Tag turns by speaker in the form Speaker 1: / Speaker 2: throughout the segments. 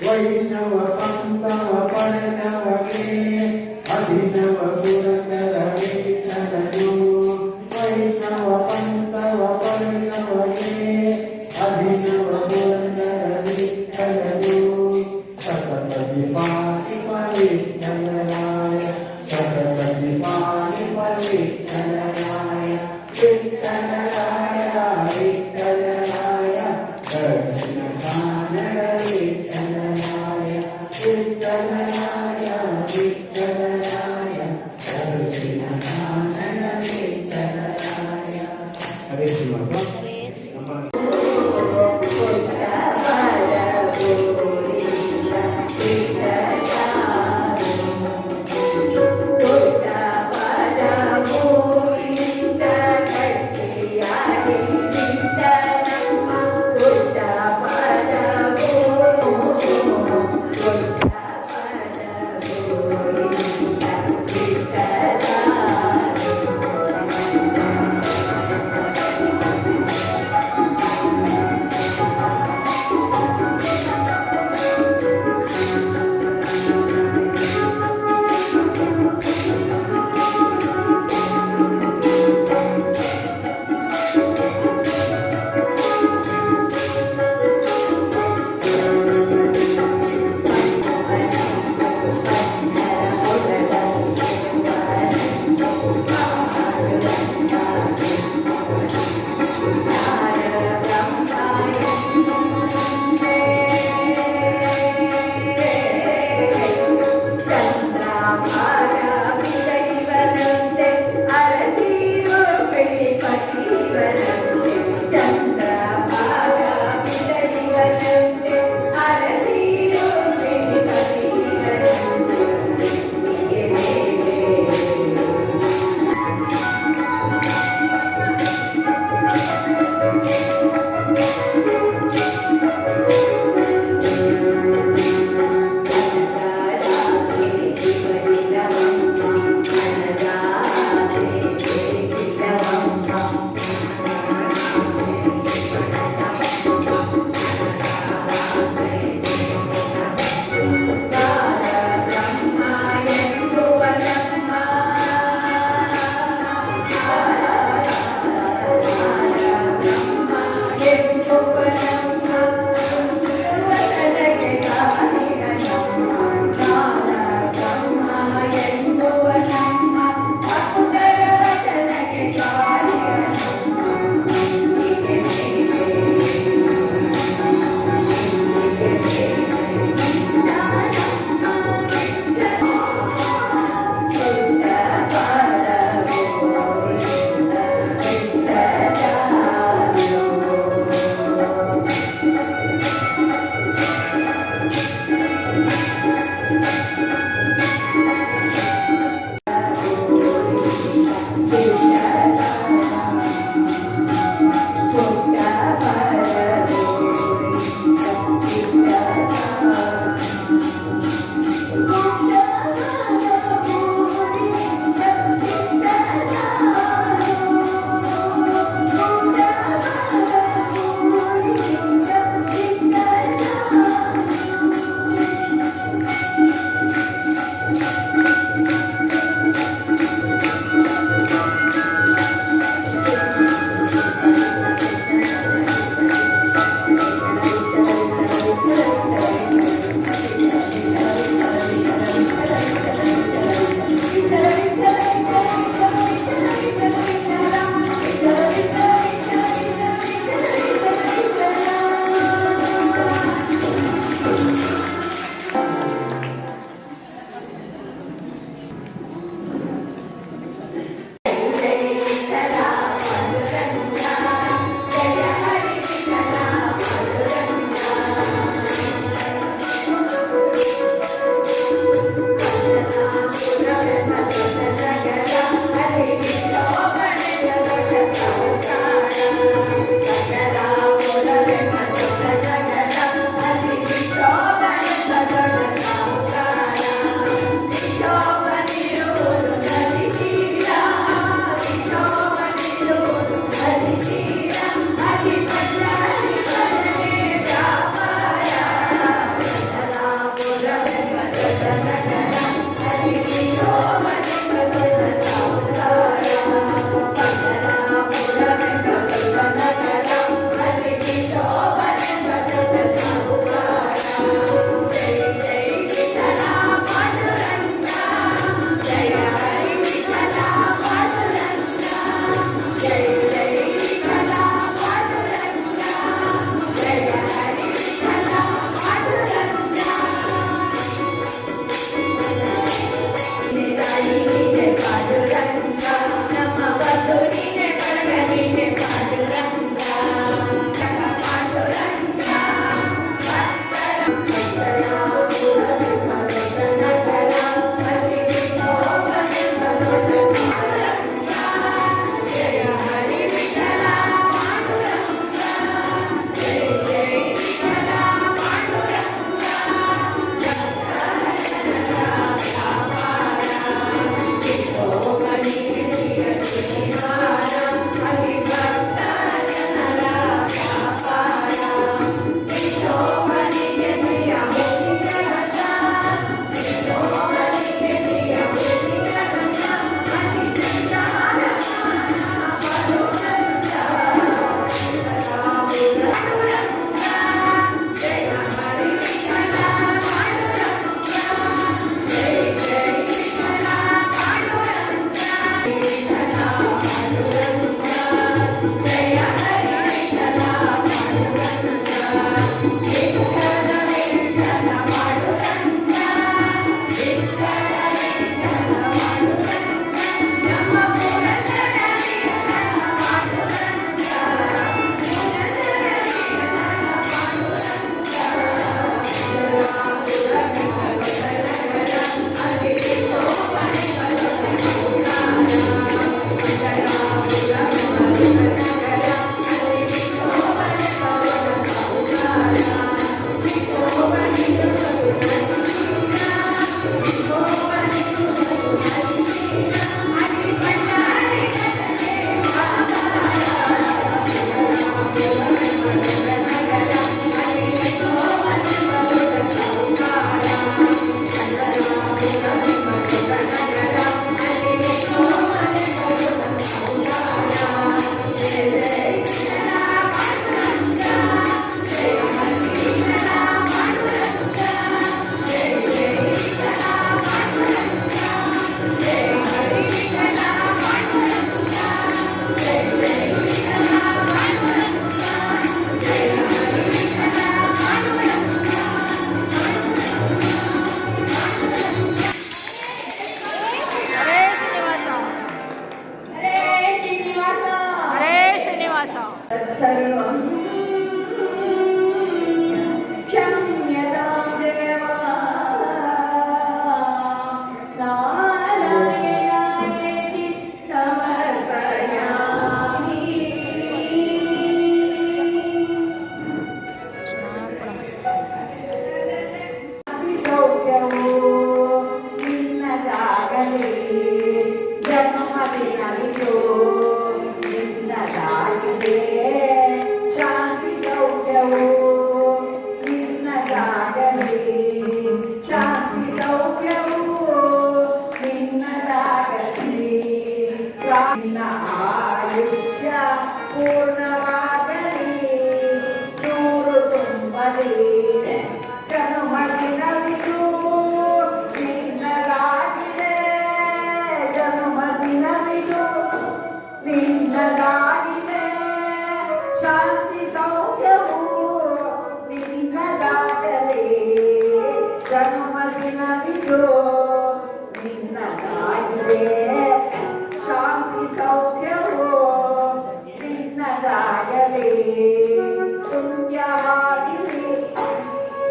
Speaker 1: वैष्णव पंथव परनवगे अभिनव गुरकर विठ्ठलनु वैष्णव पंथव परनवगे अभिनव गुरकर विठ्ठलनु सतत दीपानि विठ्ठलराय सतत दीपानि विठ्ठलराय विठ्ठलराय विठ्ठलराय दर्शन कानड विठ्ठलराय विठ्ठलराय विठ्ठलराय दर्शन कानड विठ्ठलराय हरे श्रीनिवास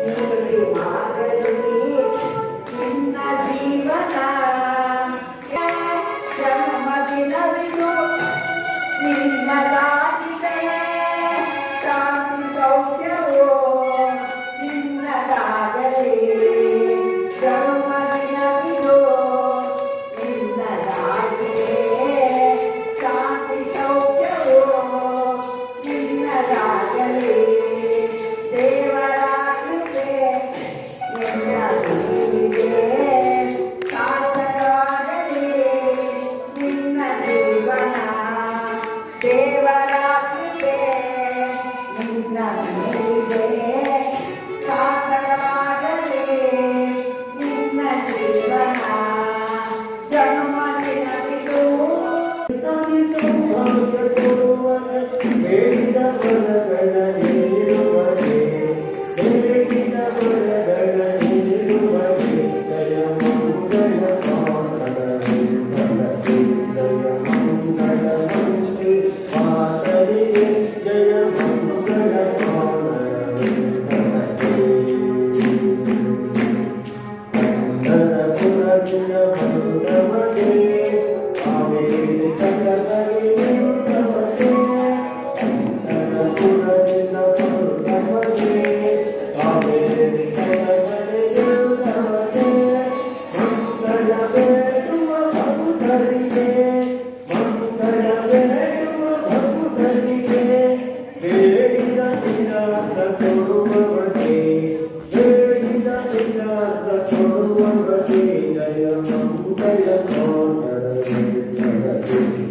Speaker 2: ನೀಡಿ ಮಾಡಲಿ ನಿನ್ನ ಜೀವನ ಜನ್ಮದಿನವಿದು ನಿನ್ನದಾಗಿದೆ ಶಾಂತಿ ಸೌಖ್ಯವೋ ನಿನ್ನದಾಗಲಿ ಜನ್ಮದಿನವಿದು ನಿನ್ನದಾಗಿದೆ ಶಾಂತಿ ಸೌಖ್ಯವೋ ನಿನ್ನದಾಗಲಿ ದೇವರ ಕೃಪೆ ನಿನ್ನ ಪ್ರೀತಿಗೆ ಸಾರ್ಥಕವಾಗಲಿ ನಿನ್ನ ಜೀವನ ದೇವರ ಕೃಪೆ ನಿನ್ನ ಪ್ರೀತಿಗೆ ಸಾರ್ಥಕವಾಗಲಿ ನಿನ್ನ ಜೀವನ ಜನ್ಮದಿನವಿದು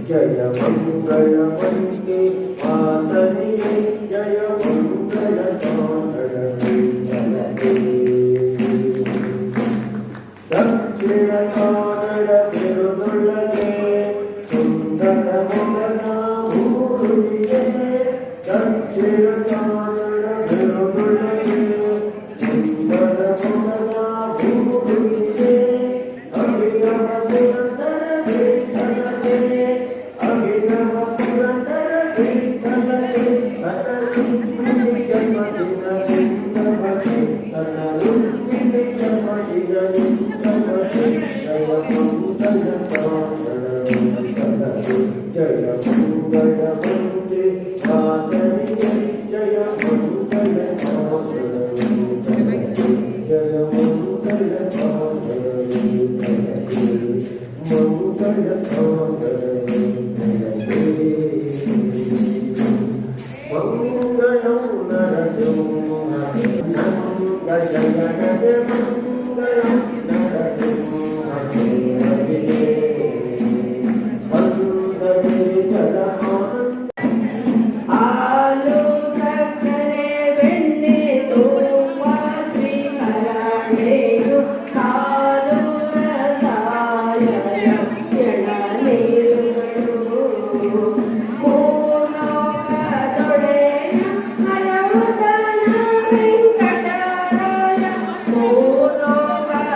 Speaker 1: ಜಯ ಮಂಗಳ ಮಂಗೆ ವಾಸನಿಗೆ ಜಯ ಮಂಗಳ ದಕ್ಷಿಣ ಕನ್ನಡ ಬಿರುದುಳ್ಳಗೆ ಸುಂದರ ಮೊಗನ ಊರಿಗೆ ದಕ್ಷಿಣ ಕನ್ನಡ ಬಿರುದುಳ್ಳಗೆ ಸುಂದರ ಮೊಗನ ಊರಿಗೆ ಅಭಿಗಮ ಪುರಂದರ ಕೀರ್ತನಗೆ ಅಭಿಗಮ ಪುರಂದರ ಕೀರ್ತನಗೆ ಅನರುಂಬಿನಿ ಜನ್ಮದಿನದಿಂದಮತಿ ಅನರುಂಬಿನಿ ಜನ್ಮದಿನದಿಂದಮತಿ ಜಯ ಮಂಗಳ ಜಯ ಮಂಗಳ ವಂದೇ ವಾಸನಿಗೆ ಜಯ ಮಂಗಳ ಜಯ ಮಂಗಳ ಮಂಗಳಂ ನರಸಿಂಹ ಗಜಗಣದೆ ಮಂಗಳಂ ನರಸಿಂಹ ವಂದನೆ ಜಲಮಾನಂದ
Speaker 2: ಹಾಲು ಸಕ್ಕರೆ ಬೆಣ್ಣೆ ತುಪ್ಪ ಶ್ರೀಕರಣೆಯು ಸಾಲು ರಸಾಯನ ಎಳನೀರುಗಳು ಭೂಲೋಕದೊಡೆಯ ಹರವುದನ ವೆಂಕಟರಾಯ ಭೂಲೋಕದೊಡೆಯ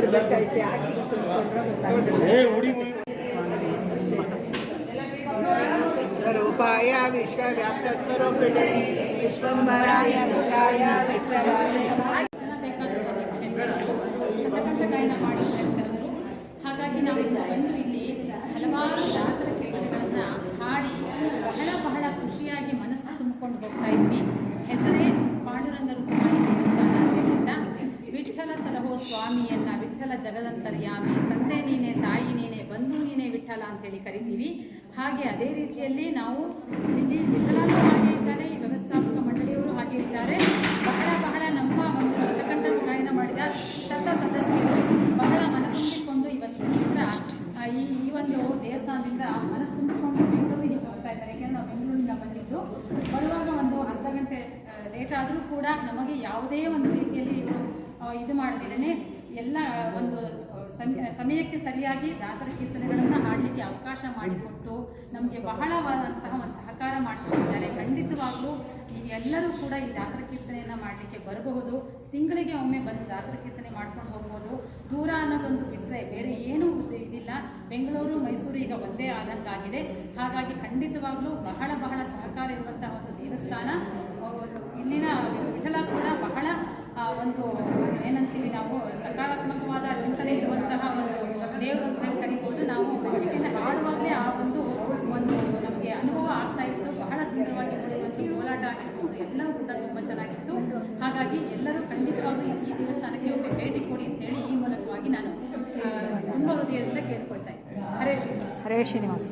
Speaker 2: ಬರಬೇಕಾಯ್ತು ಯಾಕೆ
Speaker 3: ರೂಪಾಯ ವಿಶ್ವವ್ಯಾಪ್ತ ಸ್ವರೂಪಿಣೆ ವಿಶ್ವಂಬರಾಯ ರುದ್ರಾಯ ವಿಶ್ವರಾಯ
Speaker 4: ಶತಕಂಠ ಗಾಯನ ಮಾಡಿರ್ತಕ್ಕಂಥವ್ರು. ಹಾಗಾಗಿ ನಾವು ಬಂದು ಇಲ್ಲಿ ಹಲವಾರು ದಾಸರ ಕೀರ್ತನೆಗಳನ್ನು ಹಾಡಿ ಬಹಳ ಖುಷಿಯಾಗಿ ಮನಸ್ಸು ತುಂಬಿಕೊಂಡು ಹೋಗ್ತಾ ಇದ್ವಿ. ಹೆಸರೇ ಪಾಂಡುರಂಗ ರೂಪಮಾಯಿ ದೇವಸ್ಥಾನ ಅಂತ ಹೇಳಿದ್ದ ವಿಠ್ಠಲ ಸಲಹೋ ಸ್ವಾಮಿಯನ್ನ ವಿಠ್ಠಲ ಜಗದಂತರ್ಯಾಮಿ, ತಂದೆ ನೀನೆ ತಾಯಿ ನೀನೆ ಬಂಧು ನೀನೆ ವಿಠ್ಠಲ ಅಂತೇಳಿ ಕರಿತೀವಿ. ಹಾಗೆ ಅದೇ ರೀತಿಯಲ್ಲಿ ನಾವು ಇಲ್ಲಿ ವಿಠಲನೂ ಹಾಗೆ ಇದ್ದಾರೆ, ಈ ವ್ಯವಸ್ಥಾಪಕ ಮಂಡಳಿಯವರು ಹಾಗೆ ಇದ್ದಾರೆ. ಬಹಳ ನಮ್ಮ ಒಂದು ಶತಕಂಠ ಗಾಯನ ಮಾಡಿದ ಸದಸ್ಯರು ಬಹಳ ಮನಸ್ಸಿಕೊಂಡು ಇವತ್ತಿನ ದಿವಸ ಈ ಒಂದು ದೇವಸ್ಥಾನದಿಂದ ಮನಸ್ಸು ತುಂಬಿಕೊಂಡು ಬೆಂಗಳೂರಿಗೆ ಹೋಗ್ತಾ ಇದ್ದಾರೆ. ಯಾಕೆಂದರೆ ನಾವು ಬೆಂಗಳೂರಿನಿಂದ ಬಂದಿದ್ದು ಬರುವಾಗ ಒಂದು ಅರ್ಧ ಗಂಟೆ ಲೇಟ್ ಆದರೂ ಕೂಡ ನಮಗೆ ಯಾವುದೇ ಒಂದು ರೀತಿಯಲ್ಲಿ ಇದು ಮಾಡದಿರೇ ಎಲ್ಲ ಒಂದು ಸಮಯಕ್ಕೆ ಸರಿಯಾಗಿ ದಾಸರ ಕೀರ್ತನೆಗಳನ್ನು ಹಾಡಲಿಕ್ಕೆ ಅವಕಾಶ ಮಾಡಿಕೊಟ್ಟು ನಮಗೆ ಬಹಳವಾದಂತಹ ಒಂದು ಸಹಕಾರ ಮಾಡಿಕೊಟ್ಟಿದ್ದಾರೆ. ಖಂಡಿತವಾಗ್ಲೂ ನೀವೆಲ್ಲರೂ ಕೂಡ ಈ ದಾಸರ ಕೀರ್ತನೆಯನ್ನು ಮಾಡಲಿಕ್ಕೆ ಬರಬಹುದು. ತಿಂಗಳಿಗೆ ಒಮ್ಮೆ ಬಂದು ದಾಸರ ಕೀರ್ತನೆ ಮಾಡ್ಕೊಂಡು ಹೋಗ್ಬೋದು. ದೂರ ಅನ್ನೋದೊಂದು ಬಿಟ್ಟರೆ ಬೇರೆ ಏನೂ ಇದಿಲ್ಲ. ಬೆಂಗಳೂರು ಮೈಸೂರು ಈಗ ಒಂದೇ ಆದಂಗಾಗಿದೆ. ಹಾಗಾಗಿ ಖಂಡಿತವಾಗ್ಲೂ ಬಹಳ ಸಹಕಾರ ಇರುವಂತಹ ಒಂದು ದೇವಸ್ಥಾನ. ಇಲ್ಲಿನ ವಿಠಲ ಕೂಡ ಬಹಳ ಒಂದು ಏನಂತೀವಿ ನಾವು ಸಕಾರಾತ್ಮಕವಾದ ಚಿಂತನೆ ಇರುವಂತಹ ಒಂದು ದೇವರು ಅಂತ ಹೇಳಿ ಕರಿಬೋದು. ನಾವು ಇದನ್ನು ಹಾಡುವಾಗಲೇ ಆ ಒಂದು ನಮಗೆ ಅನುಭವ ಆಗ್ತಾ ಇತ್ತು. ಬಹಳ ಸುಂದರವಾಗಿ ಮೂಡಿರುವಂಥ ಕೋಲಾಟ ಆಗಿರ್ಬೋದು ಎಲ್ಲವೂ ಕೂಡ ತುಂಬ ಚೆನ್ನಾಗಿತ್ತು. ಹಾಗಾಗಿ ಎಲ್ಲರೂ ಖಂಡಿತವಾಗ್ಲೂ ಈ ದೇವಸ್ಥಾನಕ್ಕೆ ಒಮ್ಮೆ ಭೇಟಿ ಕೊಡಿ ಅಂತೇಳಿ ಈ ಮೂಲಕವಾಗಿ ನಾನು ತುಂಬ ಹೃದಯದಿಂದ ಕೇಳ್ಕೊಳ್ತಾ ಇದ್ದೀನಿ. ಹರೇ ಶ್ರೀನಿವಾಸ.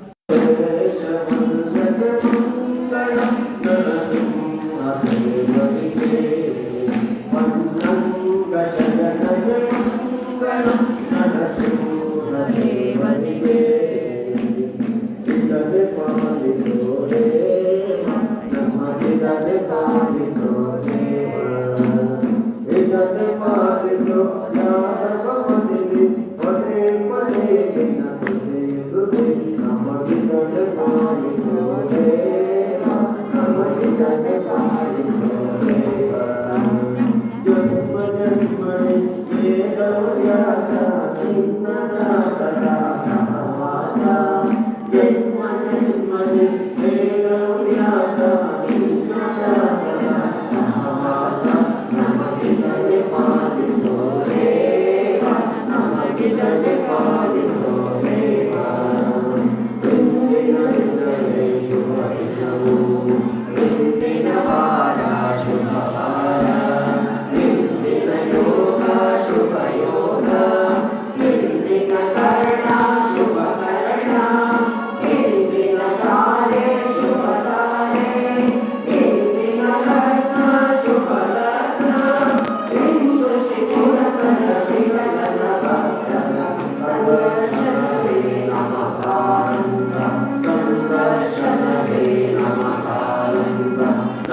Speaker 1: Namah